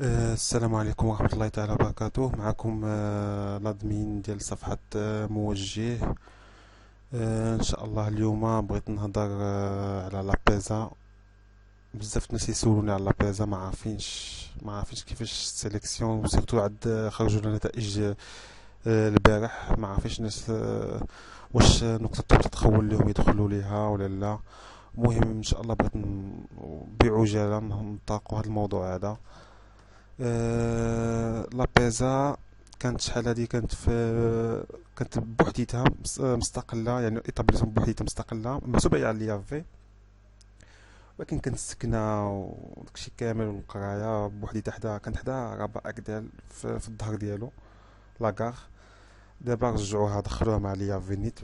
السلام عليكم ورحمة الله تعالى وبركاته. معكم الادمين ديال صفحة موجه. ان شاء الله اليوم بغيت نهضر على لابيزا. بزاف الناس يسولوني على لابيزا، ما عارفينش كيفاش السيليكسيون، وسيرتو عاد خرجوا لنا نتائج البارح. ما عارفينش الناس واش نقطة الضغط تخول لهم يدخلوا ليها ولا لا. المهم ان شاء الله بغيت بعجالة نطاقوا هذا الموضوع هذا. لابيزا كانت شحال هادي، كانت بوحديتها مستقلة، يعني ايطابليسمون بوحديتها مستقلة محسوبة على ليافي، ولكن كانت سكنة وداكشي كامل والقراية بوحديتها حدا، كانت حدا رابع اكدال في الظهر ديالو لاكار. دابا رجعوها دخلوها مع ليافي نيت.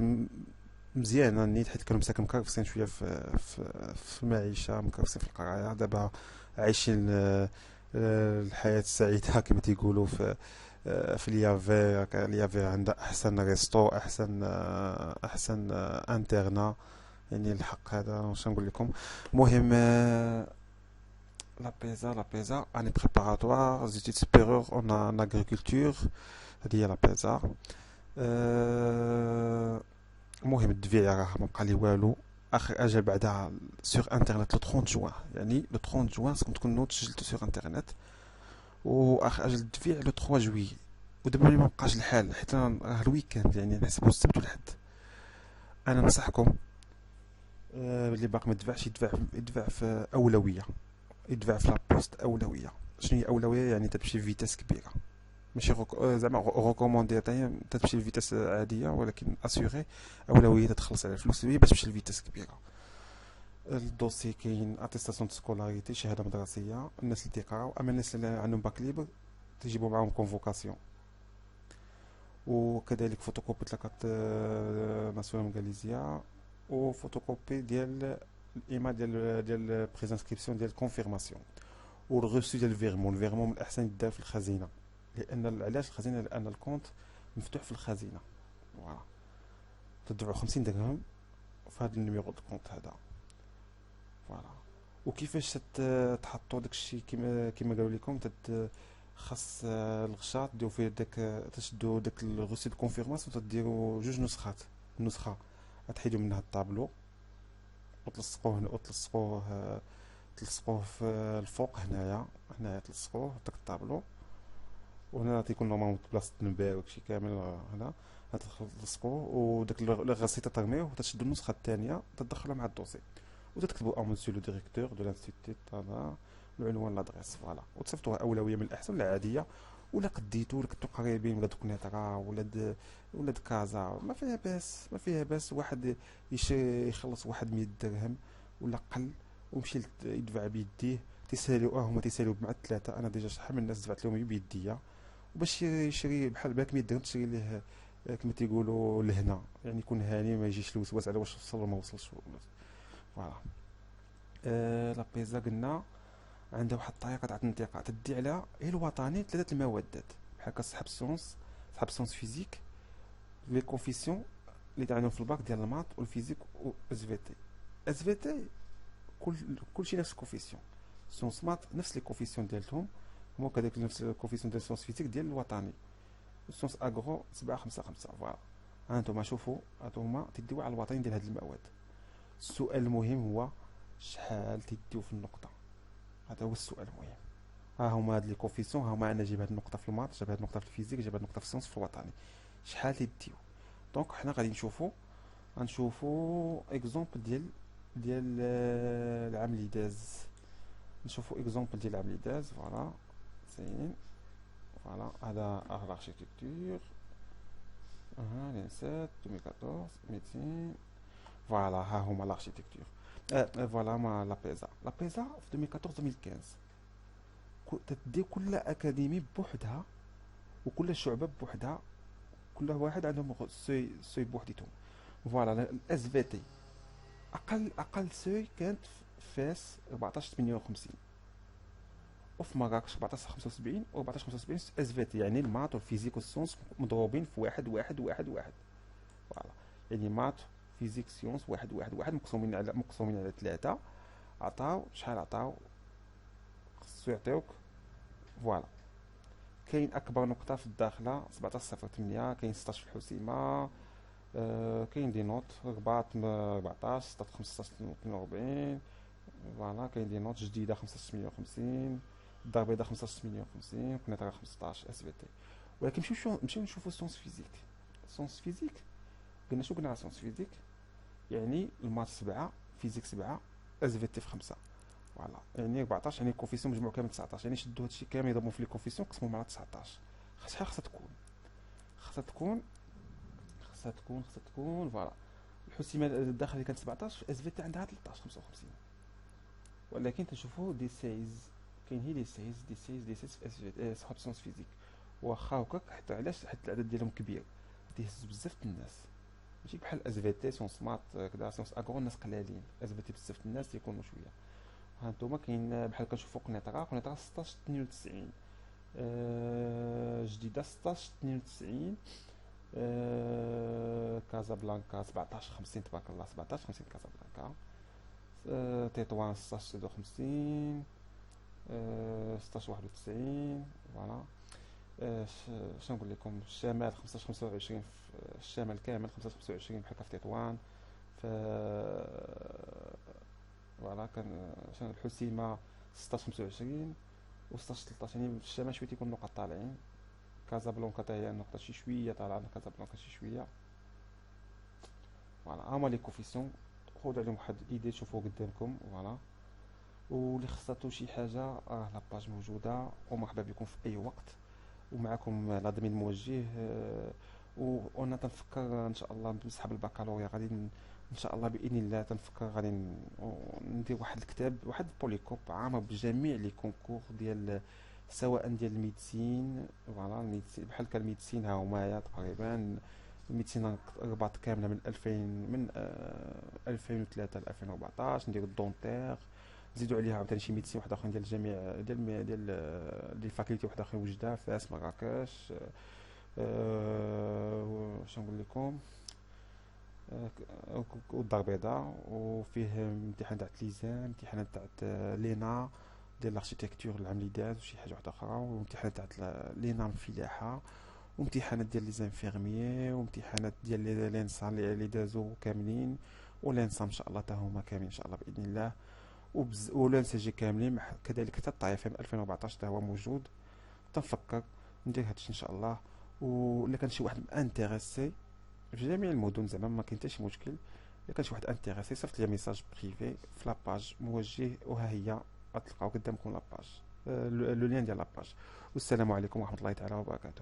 مزيانة نيت، حيت كانوا مساكن مكرفسين شوية في المعيشة، مكرفسين في القراية. دابا عايشين الحياة السعيدة كما تيقولوا في اليافي. اليافي عندها أحسن ريستو، أحسن انترنا. يعني الحق هذا واش نقول لكم. المهم لا بيزا اني بريباراتوار زيتيد سوبيريور اون اغريكولتور. هذه هي لا بيزا. المهم الدفيع راه ما بقى لي والو. اخر اجل بعدها سور انترنت لو 30 جوان، يعني لو 30 جوان كنت نوض سجلت سور انترنت. واخر اجل الدفيع لو 3 جويي. ودابا ما بقاش الحال، حيت راه الويكاند، يعني نحسبو السبت والحد. انا ننصحكم اللي باقي ما دفعش يدفع في اولويه، يدفع في لابوست اولويه. شنو هي اولويه؟ يعني تمشي فيتاس كبيره، ماشي زعما ريكوموندي تمشي لفيتاس عاديه، ولكن اسيغي اولويه تخلص على الفلوس باش تمشي لفيتاس كبيره. الدوسي كاين اتيستاسيون دو سكولاريتي، شهاده مدرسيه الناس اللي تيقراو. اما الناس اللي عندهم باك ليبر تيجيبوا معاهم كونفوكاسيون، وكذلك فوتوكوبي د لاكارت ناسيونال انجليزيه، وفوتوكوبي ديال الايميل ديال بريزانسكريبسيون ديال كونفيرماسيون، والغوسو ديال الفيرمون. الفيرمون من الاحسن يدار في الخزينه، لان علاش الخزينه؟ لان الكونت مفتوح في الخزينه. فوالا، تدفعوا 50 درهم في هذا النيميرو دو كونت هذا. فوالا. وكيفاش تحطوا داكشي كيما قالوا لكم خاص الغشاء ديروا فيه داك، تشدوا داك الغوسي دو كونفيرماسيون، تديروا جوج نسخات. النسخه تحيدوا منها الطابلو وتلصقوه هنا، تلصقوه في الفوق هنايا تلصقوه داك الطابلو. وهنا تيكون نورمالمون بلاصه النبار وداكشي كامل هنا. تلصقوه، وداك الغسيطه ترميوه، وتشدوا النسخه الثانيه تدخلها مع الدوسي، وتكتبوا ا مسيو لو ديريكتور دو لانستيتوت هذا، العنوان لادريس. فوالا، وتصيفطوها اولويه من الاحسن العاديه. ولا قديتو، ولا كنتو قريبين، ولا دوك نيطرا، ولا كازا، ما فيها باس واحد يخلص واحد 100 درهم ولا قل، ومشي يدفع بيديه. تيساليو هما تيساليو مع الثلاثه. انا ديجا شحال من الناس دفعت لهم بيديا، وباش يشري بحال بالك 100 درهم تشري ليه كما تيقولوا لهنا، يعني يكون هاني، ما يجيش الوسواس على واش وصل ولا ما وصلش. فوالا. لا بيزا قلنا عندها واحد الطريقه تاع الانتقاء تدي عليها هي الوطني ثلاثه الموادات، بحال صحاب السونس فيزيك، لي كوفيسيون اللي عندهم في الباك ديال المات والفيزيك و اس في تي. اس في تي كل كلشي نفس الكوفيسيون. سونس مات نفس لي كوفيسيون ديالهم، هما كذلك نفس الكوفيسيون ديال سونس فيزيك ديال الوطني. سونس اغرو 7 5 5. فوالا، هانتوما شوفوا، هانتوما تديو على الوطني ديال هاد المواد. السؤال المهم هو شحال تديو في النقطه؟ هذا هو السؤال المهم. ها هما هاد لي كوفيسيون، ها هما انا جايب هاد النقطه في المات، جايب هاد النقطه في الفيزيك، جايب هاد النقطه في السيونس في الوطني. شحال تديو؟ دونك حنا غادي غنشوفو اكزومبل ديال العام اللي داز. نشوفو اكزومبل ديال العام اللي داز. فوالا، زين. فوالا، هذا لاركتيكتور، لانسات 2014 ميديسين. فوالا، ها هما لاركتيكتور. فوالا ما لا بيزا في 2014 2015 تدي كل اكاديمي بوحدها، وكل شعبه بوحدها، كل واحد عندهم سوي بوحديتهم. فوالا، الاس في تي اقل سوي كانت في فاس 1458، وفي مراكش 1475 و 1475 اس في تي. يعني المات والفيزيك والسونس مضروبين في واحد واحد واحد واحد. فوالا، يعني مات فيزيك سيونس واحد واحد واحد مقسومين على ثلاثة. عطاو شحال؟ عطاو خصو يعطيوك فوالا. كاين اكبر نقطه في الداخله 1708، كاين 16 في الحسيمه. كاين دي نوت رباط 14 16 15 42. فوالا كاين دي نوت جديده 15 58، الدار البيضاء 15 58، قنيطره 15 اس في تي. ولكن نمشيو نشوفو سونس فيزيك. سونس فيزيك قلنا شو قلنا على سونس فيزيك؟ يعني المات 7، فيزيك 7، اس في تي في 5. فوالا يعني 14، يعني كوفيسيون مجموع كامل 19، يعني شدو هادشي كامل يضربو في لي كوفيسيون قسموهم على 19. شحال خاصها تكون؟ خاصها تكون فوالا. الحسيمه الداخل اللي كانت 17 اس في تي عندها 13 55. ولكن تشوفوا دي سايز، كاين هي دي سايز في اس في صحاب سونس فيزيك. واخا هكاك حتى علاش؟ حيت العدد ديالهم كبير، تيهز بزاف الناس. ماشي بحال اس في تي سونس مات كدا سونس اكرو الناس قلالين، اس في تي بزاف الناس تيكونوا شويه. ها انتوما كاين بحال كنشوفوا قنيطره 16 92، جديده 16 92، كازابلانكا 17 50 تبارك الله 17 50 كازابلانكا. تطوان 16 56، 16 91. فوالا. شنو نقول لكم؟ الشمال 15 25، في الشمال كامل 15 25 بحال في تطوان. ف فوالا كان شنو الحسيمه 16 25 و 16 13، يعني في الشمال شويه تيكون النقط طالعين. كازابلانكا حتى هي النقطه شي شويه طالعه، كازابلانكا شي شويه. فوالا هما لي كوفيسيون، خذوا عليهم واحد ايدي تشوفوا قدامكم. فوالا. واللي خصاتو شي حاجه لاباج موجوده ومرحبا بكم في اي وقت. ومعكم الادمين موجه. وانا تنفكر ان شاء الله بنسحب البكالوريا غادي ان شاء الله باذن الله تنفكر غادي ندير واحد الكتاب، واحد بوليكوب عامر بجميع لي كونكور ديال، سواء ديال الميديسين. فوالا الميديسين بحال كالميديسين ها هما تقريبا. الميديسين رباط كامله من 2000، من 2003 ل 2014. ندير الدونتير، نزيدو عليها عاوتاني شي ميديسين واحد اخرين ديال الجامع ديال الفاكولتي واحد اخرين وجده فاس مراكش. شنو نقول لكم؟ والدار البيضاء. وفيه امتحان تاع ليزام، امتحانات تاع لينا ديال الاركيتكتور العام اللي داز وشي حاجه واحده اخرى، وامتحانات تاع لينا الفلاحه، وامتحانات ديال لي زانفيرميي، وامتحانات ديال لينسا اللي دازو كاملين، ولينسا ان شاء الله تا هما كاملين ان شاء الله باذن الله. ولانسا جي كاملين كذلك حتى الطائفه من 2014 تا هو موجود. تنفكر ندير هادشي ان شاء الله. ولا كان شي واحد انتريسي في جميع المدن زعما ما كاين حتى شي مشكل. الا كان شي واحد انتريسي صيفط لي ميساج بريفي في لاباج موجه، وها هي غتلقاو قدامكم لاباج، لو لين ديال لاباج. والسلام عليكم ورحمه الله تعالى وبركاته.